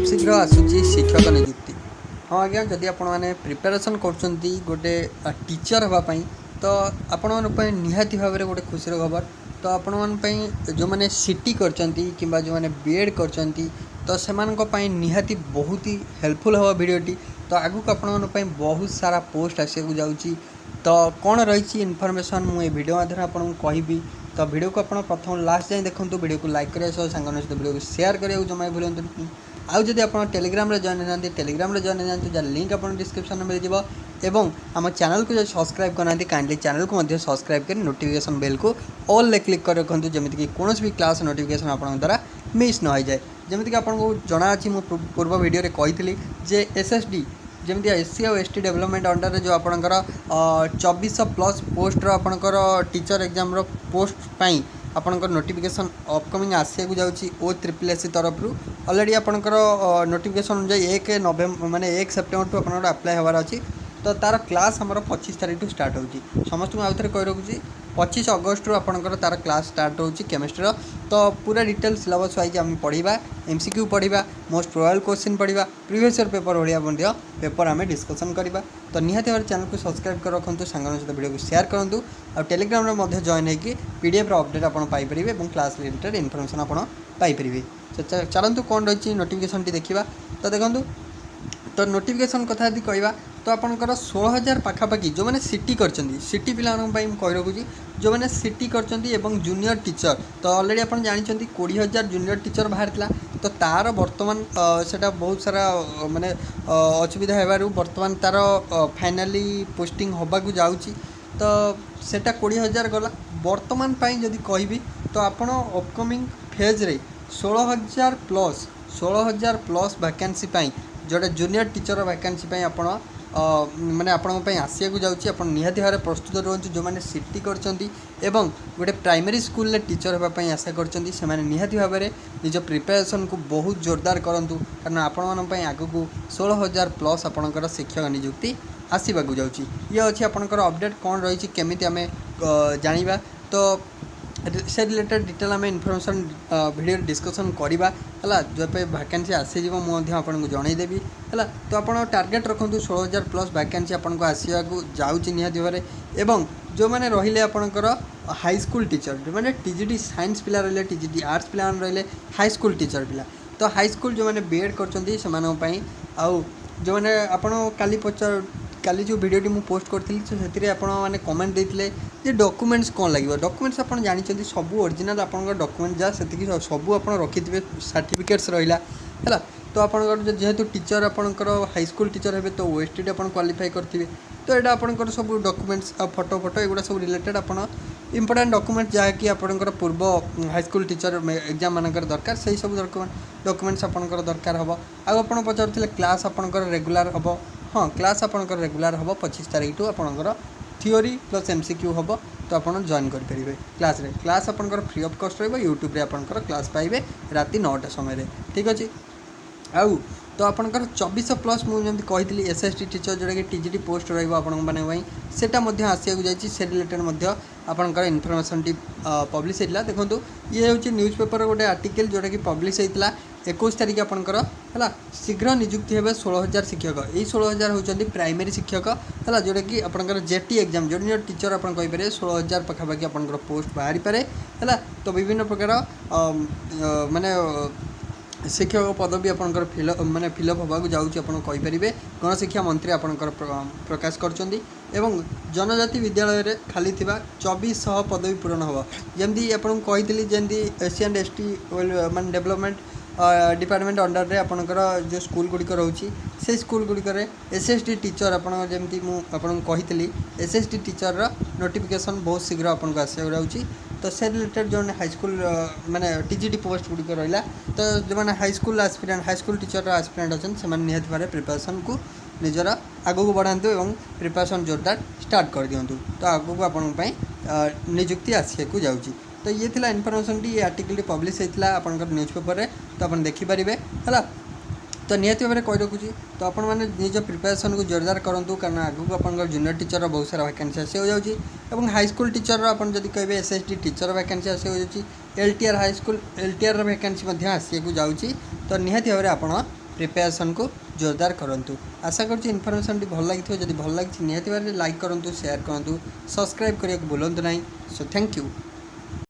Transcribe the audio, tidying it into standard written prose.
शीघ्र आसूची शिक्षक नियुक्ति। हाँ आज्ञा जदि आपण मैंने प्रिपेरेसन कर गोटे टीचर हाँपाई तो आपण निहाती भाव में गोटे खुशी खबर। तो आपण जो मैंने सीटी कर जो मैंने बीएड कर तो से निहाती बहुत ही हेल्पफुल हम भिडटी। तो आगक आपण बहुत सारा पोस्ट आसक जाऊँगी। तो कौन रही इनफॉरमेशन मुझे वीडियो माध्यम आपको कहबी। तो वीडियो को आप प्रथम लास्ट जाए देखो, वीडियो को लाइक करें सांग सहित वीडियो को शेयर करें जमा भूलु। आउ जदि आप टेलीग्राम रे जॉइन होती टेलीग्राम रे जॉइन होती जार लिंक आप डिस्क्रिप्शन में मिल जाव। आम चैनल को जो सब्सक्राइब करना काइंडली चैनल को सब्सक्राइब कर नोटिफिकेशन बेल को ऑल ले क्लिक कर रखुँ जमीक कौन भी क्लास नोटिफिकेशन आप द्वारा मिस न हो जाए। जमीक आपको जना अच्छी मु पूर्व वीडियो कही जे एसएसडी जमी एससी और एसटी डेवलपमेंट अंडर रे जो आपणकर 2400+ पोस्टर आपणकर टीचर एग्जाम रो पोस्ट पाई आपणकर नोटिफिकेशन अपकमिंग आसिया जाऊँगी OSSSC तरफ ऑलरेडी आपणकर नोटिफिकेशन अनुसार 1 नवेम्बर माने 1 सेप्टेम्बर टू आपणकर अप्लाई होवार अच्छी। तो तार क्लास हमर 25 तारीख टू स्टार्ट होची। समस्त को आउथरे कहि रखुची 25 अगस्त रु आपणकर तार क्लास स्टार्ट होची केमिस्ट्री। तो पूरा डिटेल सिलेबस वाइज आम पढ़ा एमसीक्यू पढ़ा मोस्ट प्रोबेबल क्वेश्चन पढ़ा प्रीवियस ईयर पेपर भाया पेपर आम डिस्कसन करवा। तो निहाती भाव चैनल को सब्सक्राइब कर रखुँ सांग सहित वीडियो को शेयर करूँ और टेलीग्राम में जॉइन होगी पीडीएफ अपडेट आपरे और क्लास रिलेटेड इनफॉरमेशन आपरे। चलतु कौन रही नोटिफिकेशन देखा। तो देखो तो नोटिफिकेशन कथा यदि कहवा तो आपंकर 16,000 पाखापाखि जो मैंने सीटी कर सीटी पिलांक कही रखुची जो मैंने सीटी कर जूनियर टीचर। तो ऑलरेडी आप जानते 20,000 जूनियर टीचर बाहर था। तो तार बर्तमान सेटा बहुत सारा माने असुविधा होबारु बर्तमान तार फाइनाली पोस्टिंग होबाकू जाउची। तो सेटा 20,000 गला बर्तमान पाई जदि कहबी तो आपण अपकमिंग फेज रे 16,000+ वैकेंसी पाई जोटा जूनियर टीचर वैकेंसी आपण माने आपण आसिया जाऊँगी। आप निहाती भाव प्रस्तुत रुहतु जो मैंने सीटी कर गोटे प्राइमरी स्कूल रे टीचर होगापी आशा कर निहाती भाव में निज प्रिपेरेसन को बहुत जोरदार करूँ कारण आपण आग को 16,000+ आपणकर शिक्षक नियुक्ति आसवाक जाऊँगी। ये अच्छी आपणकर अपडेट कौन रही केमी आम जाना। तो से रिलेटेड डिटेल आम इनफॉरमेशन वीडियो डिस्कसन करवा है जो वैकेंसी आसीज आपको जनईदेवी है। तो आप टार्गेट रखुँ 16,000+ वैकेंसी आपको आसवा जाऊँगी निहाती भाव में। जो मैंने रहिले आपणकर हाई स्कूल टीचर जो मैंने टीजीटी साइंस पिला रहिले टीजीटी आर्ट्स पिला रहिले हाई स्कूल टीचर पिला। तो हाई स्कूल जो मैंने बीएड कर आउ जो मैंने आपड़ काली पचार काली जो वीडियोटी मु पोस्ट करथिली से आपने कमेंट देते जे डॉक्यूमेंट्स कौन लगे। डॉक्यूमेंट्स आप जानते सब ओरिजिनल आपंकर डॉक्यूमेंट जहाँ से सब आप रखिथे सर्टिफिकेट्स रहा है। तो आपंकर जेहेतु टीचर आपंकर हाई स्कूल टीचर हे तो ओएसटी आप क्वालिफाई करेंगे। तो यहाँ आपंकर सब डॉक्यूमेंट्स फोटो फोटो एगुड़ा सब रिलेटेड आप इंपोर्टेंट डॉक्यूमेंट जहाँकि आपंकर पूर्व हाई स्कूल टीचर एग्जाम मानकर दरकार से सब डॉक्यूमेंट्स आपंकर दरकार हम। आप पचारे क्लास आपंकर रेगुलर हम। हाँ क्लास आपंकर रेगुलर हम 25 तारीख टू आपंकर थियोरी प्लस एमसीक्यू हम। तो आप जॉइन करेंगे क्लास रे क्लास आपंकर फ्री ऑफ कॉस्ट रही यूट्यूब रे आपंकर क्लास पाइबे राति 9टा समय। ठीक अच्छे। आउ तो आपंकर 2400+ मुझे कही एसएसटी टीचर जोटा कि टीजीटी पोस्ट रहा आसिया जाइए से रिलेटेड आपंकर इनफॉरमेशन टी पब्लिश होता। देखो ये हूँ न्यूज़ पेपर गोटे आर्टिकल जोटा कि पब्लिश होता 21 तारीख आपंकर है। शीघ्र नियुक्ति हे 16,000 शिक्षक। यही 16,000 होती प्राइमरी शिक्षक है जोटा कि आपंकर जेटी एग्जाम जूनियर टीचर आप कहींपे 16,000 पाखापाखि आपंकर पोस्ट बाहरी पारे है। तो विभिन्न प्रकार माने शिक्षक पदवी आपंकर माने फिलअप होगा जाऊँगी आपरे गणशिक्षा मंत्री आपंकर प्रकाश कर जनजाति विद्यालय रे खाली थिबा 2400 पदवी पूरण होगा। जमी आपको कही जमी एससी एंड एसटी मान डेवलपमेंट डिपार्टमेंट अंडर रे आपंकर जो स्कूल गुड़िक रोचे से स्कूल गुड़िक एसएसटी टीचर आपड़ी कही एसएसटी टीचर नोटिफिकेशन बहुत शीघ्र आपको आसवा जाऊँगी। तो से रिलेटेड जो हाई स्कूल माने टीजीटी पोस्ट गुड़िक रहा तो जो मैंने high school aspirant high school teacher aspirant अच्छे से निहत भाव प्रिपरेशन को निजर आगू बढ़ातु और प्रिपरेशन जोरदार स्टार्ट कर दिंतु। तो आगू आपण नियुक्ति आसवाक जाऊँगी। तो ये थिला इनफॉरमेशन टी आर्टिकल पब्लिश होता आपंकर न्यूज़ पेपर रे। तो आप देखिपारे है। तो निहत भाव में कही रखुची। तो आपण मैंने निज प्रिपरेशन को जोरदार करूँ कारण आगू आपंकर जूनियर टीचर बहुत सारा वैकेंसी आसी हो जाऊँगी। और हाई स्कूल टीचर आपड़ी कहे एसएसटी टीचर वैकेंसी आसी हो जाऊँगी। LTR high school LTR vacancy आसवाक जाऊँगी। तो निहत भाव में आप प्रिपेरेसन को जोरदार करूँ। आशा करुँच इनफर्मेशन भल लगी जब भल लगी निहाती भाव लाइक करूँ, शेयर करूँ, सब्सक्राइब करने को भूलु ना। So thank you.